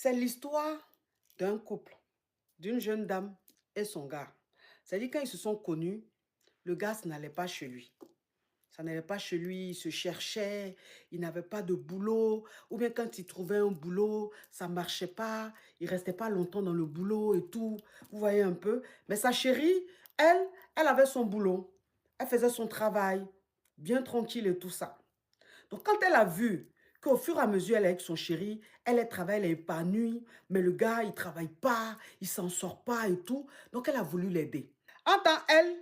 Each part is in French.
C'est l'histoire d'un couple, d'une jeune dame et son gars. C'est-à-dire quand ils se sont connus, le gars, ça n'allait pas chez lui. Ça n'allait pas chez lui, il se cherchait, il n'avait pas de boulot. Ou bien quand il trouvait un boulot, ça ne marchait pas, il ne restait pas longtemps dans le boulot et tout. Vous voyez un peu. Mais sa chérie, elle avait son boulot. Elle faisait son travail, bien tranquille et tout ça. Donc, quand elle a vu qu'au fur et à mesure, elle est avec son chéri, elle travaille, elle est épanouie, mais le gars, il ne travaille pas, il ne s'en sort pas et tout. Donc, elle a voulu l'aider. En temps, elle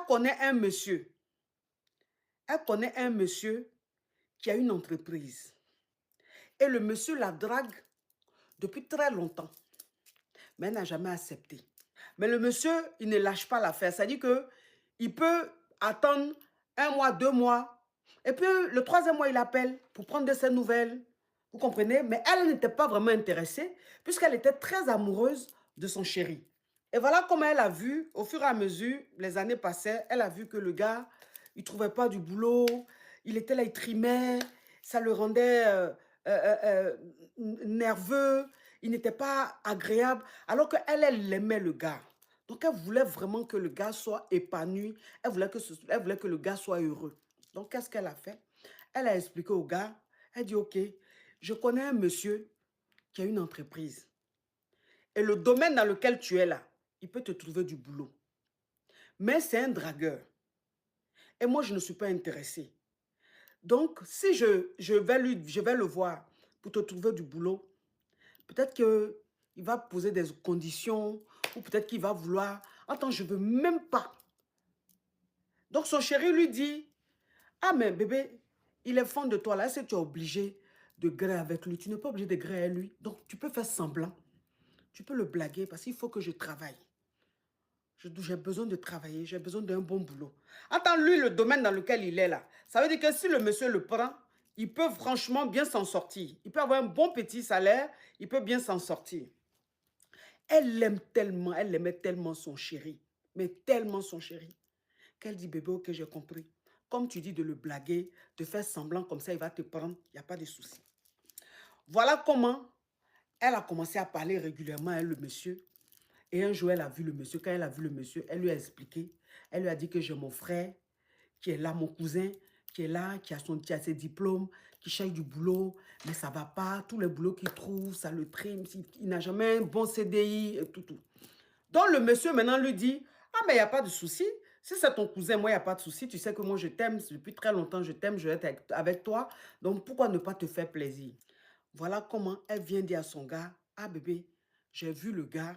connaît un monsieur. Elle connaît un monsieur qui a une entreprise. Et le monsieur la drague depuis très longtemps. Mais elle n'a jamais accepté. Mais le monsieur, il ne lâche pas l'affaire. C'est-à-dire qu'il peut attendre 1 mois, 2 mois. Et puis, le troisième mois, il appelle pour prendre de ses nouvelles. Vous comprenez? Mais elle n'était pas vraiment intéressée puisqu'elle était très amoureuse de son chéri. Et voilà comment elle a vu, au fur et à mesure, les années passaient, elle a vu que le gars, il ne trouvait pas du boulot. Il était là, il trimait. Ça le rendait nerveux. Il n'était pas agréable. Alors qu'elle, elle aimait le gars. Donc, elle voulait vraiment que le gars soit épanoui. Elle voulait que le gars soit heureux. Donc, qu'est-ce qu'elle a fait? Elle a expliqué au gars. Elle dit, OK, je connais un monsieur qui a une entreprise. Et le domaine dans lequel tu es là, il peut te trouver du boulot. Mais c'est un dragueur. Et moi, je ne suis pas intéressée. Donc, si je vais le voir pour te trouver du boulot, peut-être qu'il va poser des conditions ou peut-être qu'il va vouloir. Attends, je ne veux même pas. Donc, son chéri lui dit, ah, mais bébé, il est fan de toi là. Est-ce que tu es obligé de gré avec lui? Tu n'es pas obligé de gré avec lui. Donc, tu peux faire semblant. Tu peux le blaguer parce qu'il faut que je travaille. J'ai besoin de travailler. J'ai besoin d'un bon boulot. Attends, lui, le domaine dans lequel il est là, ça veut dire que si le monsieur le prend, il peut franchement bien s'en sortir. Il peut avoir un bon petit salaire. Il peut bien s'en sortir. Elle l'aime tellement, elle aimait tellement son chéri, mais tellement son chéri, qu'elle dit, bébé, ok, j'ai compris. Comme tu dis de le blaguer, de faire semblant comme ça, il va te prendre, il n'y a pas de souci. Voilà comment elle a commencé à parler régulièrement avec le monsieur. Et un jour, elle a vu le monsieur. Quand elle a vu le monsieur, elle lui a expliqué. Elle lui a dit que j'ai mon frère qui est là, mon cousin, qui est là, qui a ses diplômes, qui cherche du boulot, mais ça ne va pas. Tous les boulots qu'il trouve, ça le trime. Il n'a jamais un bon CDI, et tout. Donc, le monsieur maintenant lui dit, ah, mais il n'y a pas de souci. Si c'est ton cousin, moi, il n'y a pas de souci. Tu sais que moi, je t'aime. Depuis très longtemps, je t'aime. Je vais être avec toi. Donc, pourquoi ne pas te faire plaisir? Voilà comment elle vient dire à son gars, ah, bébé, j'ai vu le gars.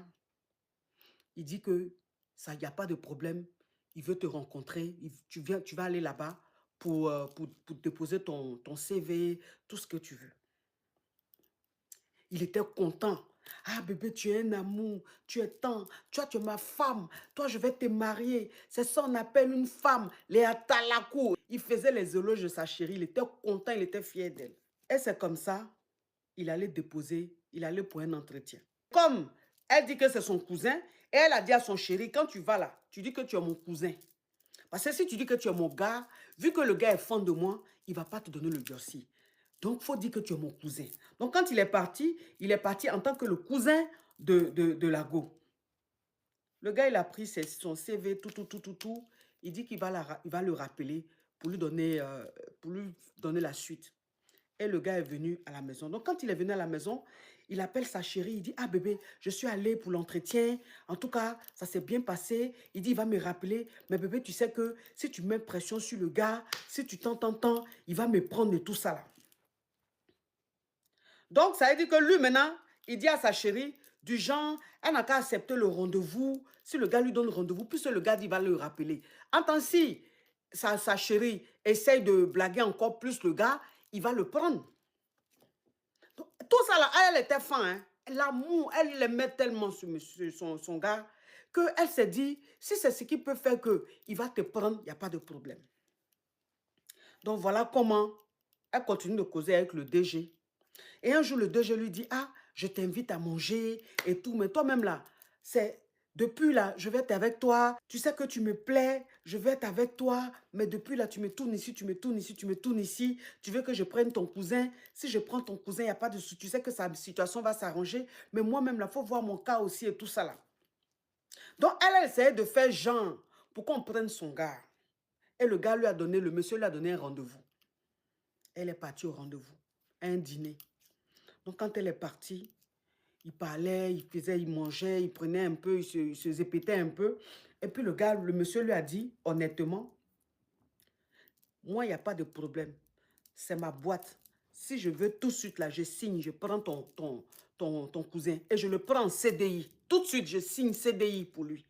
Il dit que ça, il n'y a pas de problème. Il veut te rencontrer. Tu vas aller là-bas pour déposer ton CV, tout ce que tu veux. Il était content. Ah, bébé, tu es un amour, tu es tant, tu es ma femme, toi, je vais te marier. C'est ça, on appelle une femme, les atalakou. Il faisait les éloges de sa chérie, il était content, il était fier d'elle. Et c'est comme ça, il allait pour un entretien. Comme elle dit que c'est son cousin, et elle a dit à son chéri, quand tu vas là, tu dis que tu es mon cousin. Parce que si tu dis que tu es mon gars, vu que le gars est fan de moi, il ne va pas te donner le jersey. Donc, il faut dire que tu es mon cousin. Donc, quand il est parti en tant que le cousin de Lago. Le gars, il a pris son CV, tout. Il dit qu'il va le rappeler pour lui donner la suite. Et le gars est venu à la maison. Donc, quand il est venu à la maison, il appelle sa chérie. Il dit, ah bébé, je suis allé pour l'entretien. En tout cas, ça s'est bien passé. Il dit, il va me rappeler. Mais bébé, tu sais que si tu mets pression sur le gars, si tu t'entends, il va me prendre et tout ça là. Donc, ça veut dire que lui, maintenant, il dit à sa chérie, du genre, elle n'a qu'à accepter le rendez-vous. Si le gars lui donne le rendez-vous, puis le gars, il va le rappeler. En tant si sa chérie essaye de blaguer encore plus le gars, il va le prendre. Donc, tout ça là, elle était fan. Hein. L'amour, elle aimait tellement son gars qu'elle s'est dit, si c'est ce qui peut faire qu'il va te prendre, il n'y a pas de problème. Donc voilà comment elle continue de causer avec le DG. Et un jour, le DG lui dit, ah, je t'invite à manger et tout. Mais toi-même là, Depuis là, je vais être avec toi. Tu sais que tu me plais. Je vais être avec toi. Mais depuis là, tu me tournes ici, tu me tournes ici, tu me tournes ici. Tu veux que je prenne ton cousin. Si je prends ton cousin, il n'y a pas de souci. Tu sais que sa situation va s'arranger. Mais moi-même, là, il faut voir mon cas aussi et tout ça là. Donc, elle essayait de faire genre pour qu'on prenne son gars. Et le gars lui a donné, le monsieur lui a donné un rendez-vous. Elle est partie au rendez-vous. Un dîner. Donc, quand elle est partie, il parlait, il faisait, il mangeait, il prenait un peu, il se zépétait un peu. Et puis le gars, le monsieur lui a dit, honnêtement, moi, il n'y a pas de problème. C'est ma boîte. Si je veux tout de suite, là, je signe, je prends ton cousin et je le prends en CDI. Tout de suite, je signe CDI pour lui.